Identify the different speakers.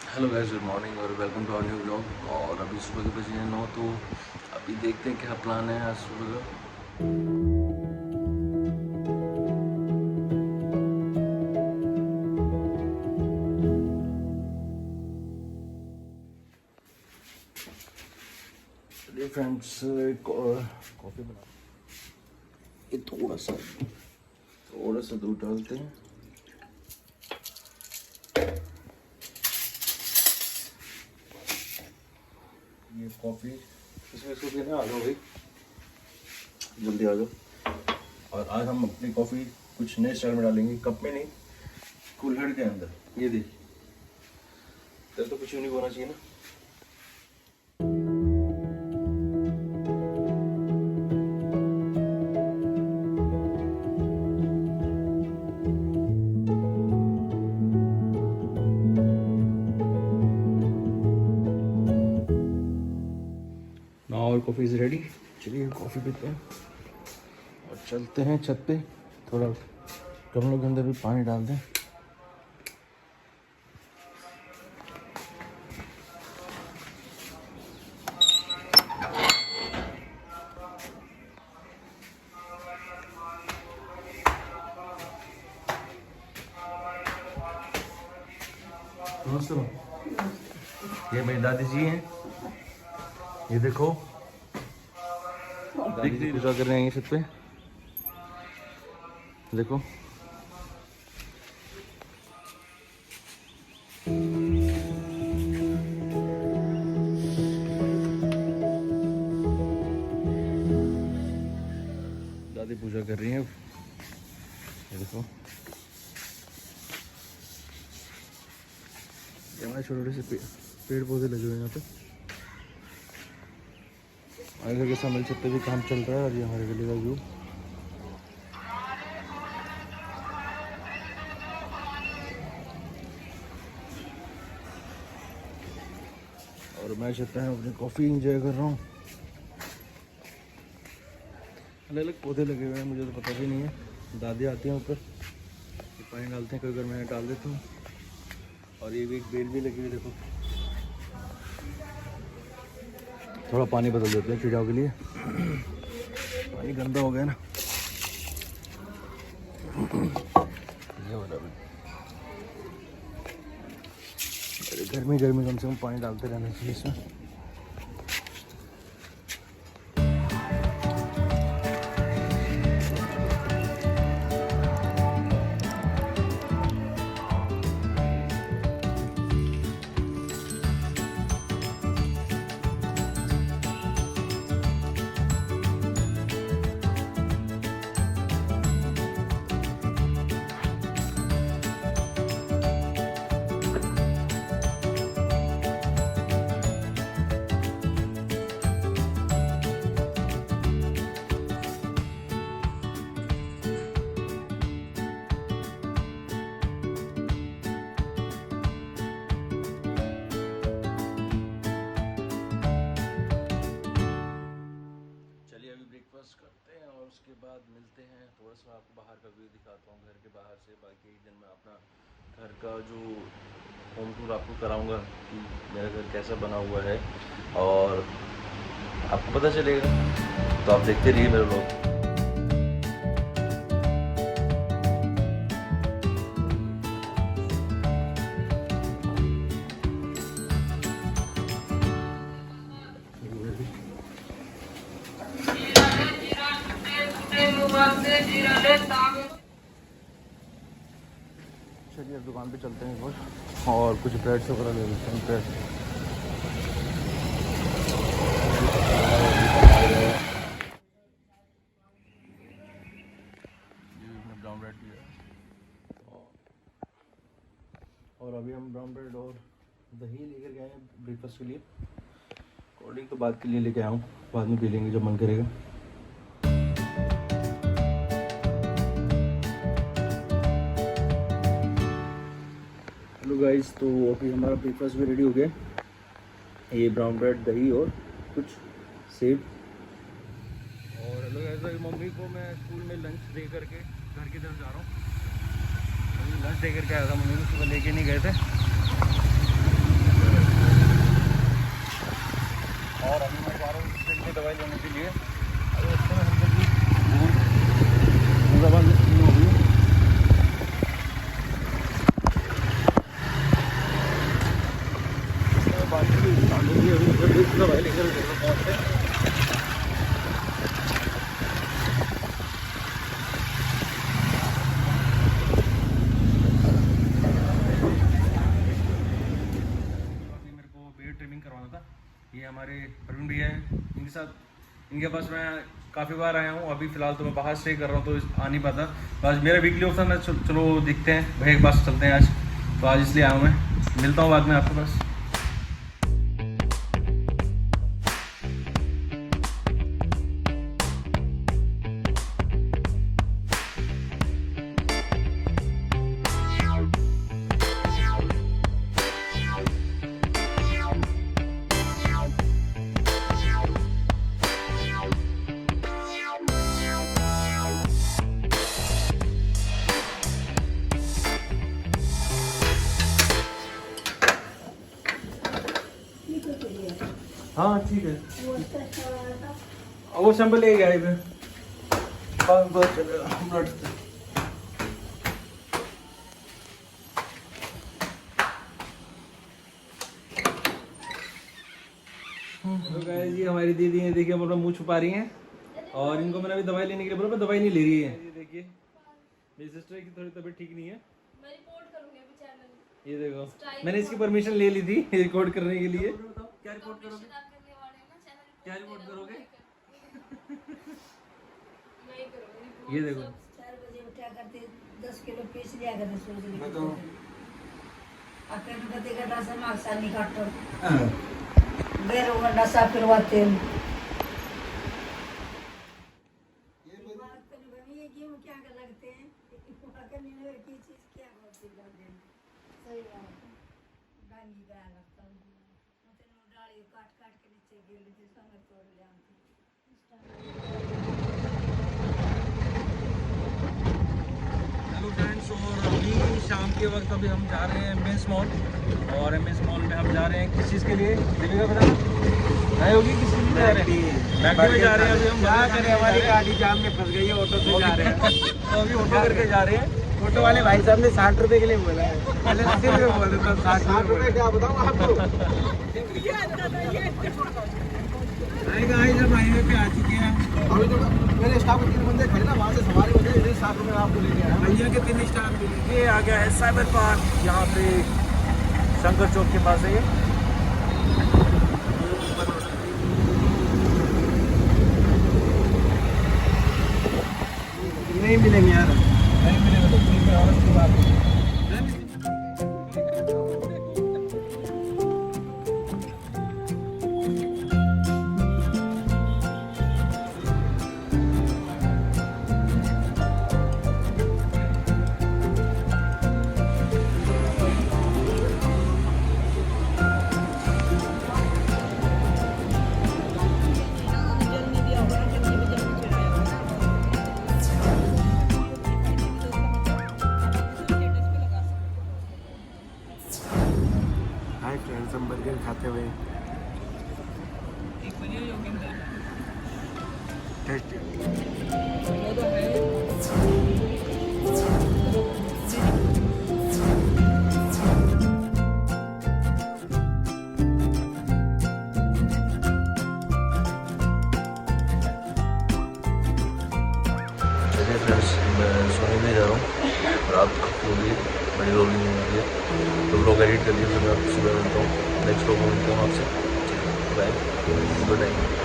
Speaker 1: Hello guys, good morning और welcome to our new blog. और अभी सुबह के बजे हैं 9, तो अभी देखते हैं क्या प्लान है आज सुबह का। चलिए फ्रेंड्स, कॉफ़ी बना, ये थोड़ा सा दूध डालते हैं। ये कॉफ़ी इसमें इसको पीना, आ जाओ भाई, जल्दी आ जाओ। और आज हम अपनी कॉफ़ी कुछ नए स्टाइल में डालेंगे, कप में नहीं, कुल्हड़ के अंदर। ये देखिए, तो कुछ यूनिक होना चाहिए ना। नाउ और कॉफ़ी इज़ रेडी। चलिए कॉफ़ी पीते हैं और चलते हैं छत पे। थोड़ा गमलों के अंदर भी पानी डाल दें। ये मेरी दादी जी हैं, ये देखो दादी जी पूजा कर रहे हैं छत पे, देखो। दादी पूजा कर रही हैं, ये देखो। ये हमारे छोटे छोटे से पेड़ पौधे लगे हुए हैं यहाँ पे। हमारे घर के सामने छत पे भी काम चल रहा है। और ये हमारे गली का व्यू। और मैं छत पे अपनी कॉफ़ी इंजॉय कर रहा हूँ। अलग अलग पौधे लगे हुए हैं, मुझे तो पता भी नहीं है। दादी आती हैं ऊपर, पानी डालते हैं, कभी कभी मैं डाल देता हूँ। और ये भी एक बेल भी लगी हुई, देखो। थोड़ा पानी बदल देते हैं चिड़ियाओं के लिए, पानी गंदा हो गया ना। गर्मी गर्मी कम से कम पानी डालते रहना चाहिए इसमें। करते हैं और उसके बाद मिलते हैं। थोड़ा सा आपको बाहर का व्यू दिखाता हूँ, घर के बाहर से। बाकी एक दिन मैं अपना घर का जो होम टूर आपको कराऊंगा कि मेरा घर कैसा बना हुआ है, और आपको पता चलेगा। तो आप देखते रहिए मेरे लोग। चलिए अब दुकान पे चलते हैं एक बार और कुछ ब्रेड्स वगैरह ले लेते हैं। ब्रेड ब्राउन ब्रेड भी है। और अभी हम ब्राउन ब्रेड और दही लेकर गए हैं ब्रेकफास्ट के लिए। कोल्ड ड्रिंक तो बाद के लिए लेके आया हूँ, बाद में पी लेंगे जब मन करेगा। हेलो गाइस, तो अभी हमारा ब्रेकफास्ट भी रेडी हो गया। ये ब्राउन ब्रेड, दही और कुछ सेब। और हेलो गाइस, अभी मम्मी को मैं स्कूल में लंच दे करके घर की तरफ जा रहा हूँ। लंच दे करके आया था, मम्मी को सुबह लेके नहीं गए थे। दवाई लेकर पहुँचते हैं। मेरे को बियर्ड ट्रिमिंग करवाना था। ये हमारे प्रवीण भैया हैं, इनके साथ इनके पास मैं काफ़ी बार आया हूँ। अभी फ़िलहाल तो मैं बाहर स्टे कर रहा हूँ तो आ नहीं पाता। बस मेरा वीकली ऑफ था, मैं चलो दिखते हैं भैया के पास चलते हैं आज, तो आज इसलिए आया हूँ मैं। मिलता हूँ बाद में आपके पास। हाँ ठीक है, वो सैंपल ले गया है। तो गाइस ये हमारी दीदी है, देखिए अपना मुंह छुपा रही हैं और इनको मैंने अभी दवाई लेने के लिए बोला, पर दवाई नहीं ले रही है। ये देखिए मेरी सिस्टर की थोड़ी तबीयत ठीक नहीं है। मैं रिपोर्ट करूंगी अभी चैनल। ये देखो मैंने इसकी परमिशन ले ली थी रिकॉर्ड करने के लिए। क्या रिपोर्ट करोगे? क्या रिपोर्ट करोगे? ये देखो
Speaker 2: 4 बजे उठा करते 10 किलो पीस लिया करते सूरज
Speaker 1: मैं तो
Speaker 2: अकेले बते का दासा मागसा नहीं काटतो गैर वंडा साफ करवाते हैं। ये बात तो नहीं, ये गेम क्या कर लगते हैं अकेले नहीं की चीज क्या होती है। सही बात डांगी का लगता है मतलब डाली काट काट के नीचे गिर लेते संग तोड़ ले आते।
Speaker 1: हेलो फ्रेंड्स, और अभी शाम के वक्त अभी हम जा रहे हैं एम्बियंस मॉल, और एम्बियंस मॉल में हम जा रहे हैं किस चीज़ के लिए? दीपिका बता नहीं होगी किस चीज़ में जा रहे हैं? बैग में जा रहे हैं। अभी हम क्या करें, हमारी गाड़ी जाम में फंस गई है, ऑटो से जा रहे हैं। तो अभी ऑटो करके जा रहे हैं। ऑटो वाले भाई साहब ने 60 रुपये के लिए बोला है, पहले 80 रुपये बोल रहे थे, 60 रुपये क्या बताऊँ आपको। जब हाईवे पे आ चुके हैं, अभी तो मेरे स्टाफ 3 बंदे खड़े ना, वहाँ से सवारी हो जाए, 60 रुपये आपको ले गया भैया के 3 स्टाफ। ये आ गया है साइबर पार्क, यहाँ पे शंकर चौक के पास है ये। नहीं मिलेंगे यार, नहीं मिलेंगे तो फ्री में औरत की बात है। हाय फ्रेंड्स, हम बर्गर खाते हुए टेस्टी। फ्रेंड्स मैं सोने नहीं जा रहा हूँ, रात को भी बड़ी रोलिंग हो रही है, तो ब्लॉग एडिट कर लिए, फिर मैं आपको सुबह मिलता हूँ, नेक्स्ट ब्लॉग में मिलता हूँ आपसे। Bye, good night.